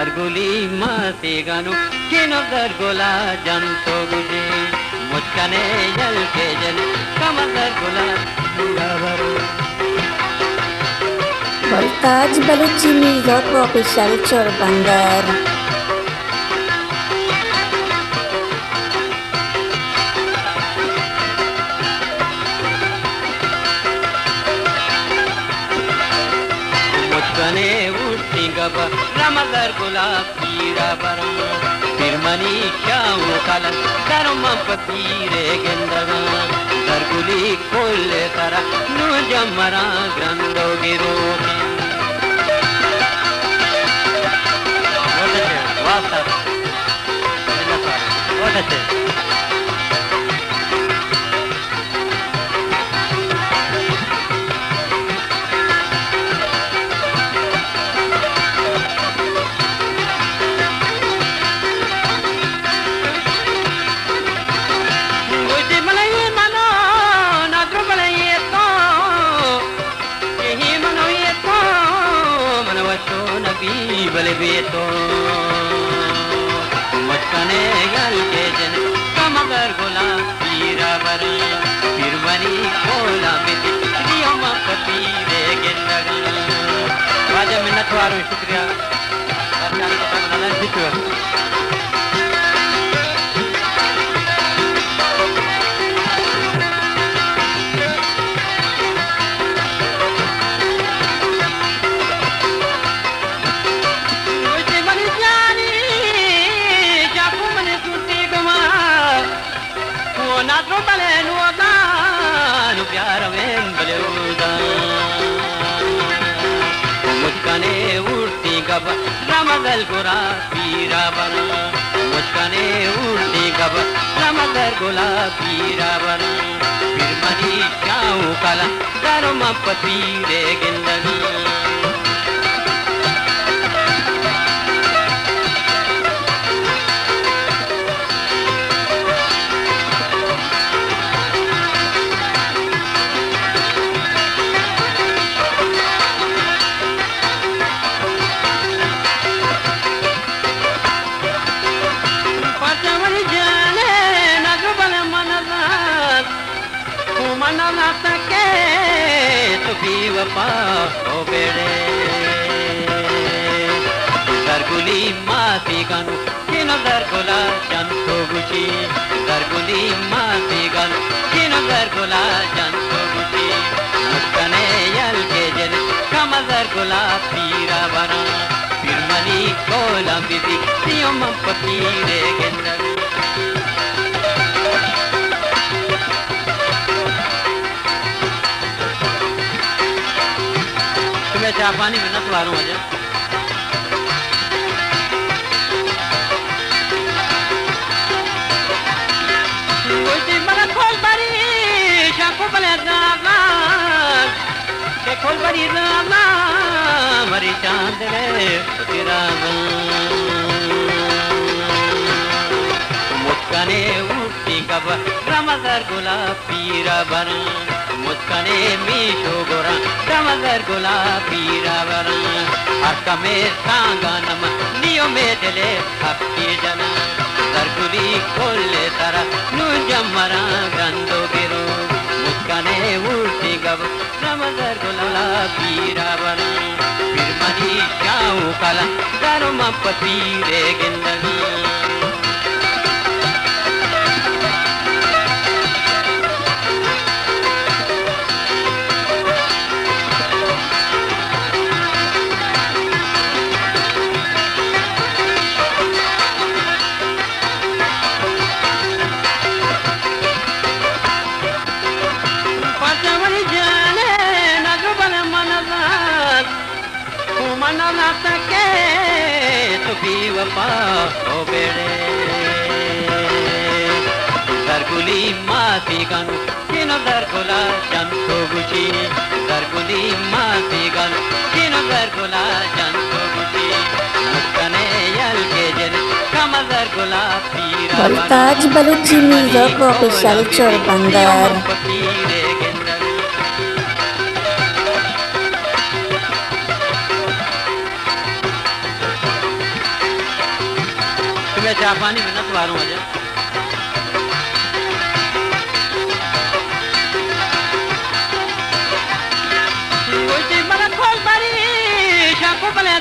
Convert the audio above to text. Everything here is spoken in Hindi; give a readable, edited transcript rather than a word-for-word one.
darguli mati ganu kino dargola janto guje muskane jal ke jen kama dargola mudavaru Voltage Baluchi Music Official Chorbangar. मुस्काने उठती गबा रमदर गुलाब पीरा बरा फिर मनी शाऊ कलन दरम पतीरे गेंदगा दरगुली कोल्ले तरा नु जमरा ग्रंदो गिरो वास्ता वदते बले बेतो मस्कने गल के जन कमगर गोला पीरा बर फिर बनी कोला मिति दियो मपति रे गेंदगा राजा मिन्नत वारो शुक्रिया सरकार को तमन्ना दितो नात्रो बले नुदा नु प्यार में बलुदा मुस्काने उड़ती गब रमदल गोरा पीरा बना मुस्काने उड़ती गब रमदल गोला पीरा बना फिर मनी चाऊ काला दरम पति रे गिंदगी मनना सके तो भी वफा हो बेड़े दरगुली माती गानु किनो दरगुला जंतो गुची दरगुली माती गानु किनो दरगुला जंतो गुची मुस्कने यल के जन कम दरगुला पीरा बना फिर मनी कोला बिदी तियो मपति रे गेंदगी मैं चाह पानी में न तुआरूं अजय गोटी मना खोल बरी शाखो बले दागा के खोल बरी दागा मरी चांद रे तिरागा मुस्काने उठती कब रमदर गुला पीरा बना मुस्काने मीशो गोरा रमदर गुला पीरा बना हक्का में सांगा नम नियो में दिले हक्की जना दरगुली कोल्ले तरा नु जमरा गंदो गिरो मुस्काने उड़ती गब रमदर गुला पीरा बना फिर मनी जाऊ कला दरम पति रे गिंदगी मनना सके तो भी वफा हो बेड़े दरगुली माती गानु किनो दरगुला जंतो गुची दरगुली माती गानु किनो दरगुला जंतो गुची मुस्कने यल के जन कम दरगुला पीरा Voltage Baluchi Music Official Chorbangar. जा चापानी में न सवारूं अज मन खोल परी शाकू भले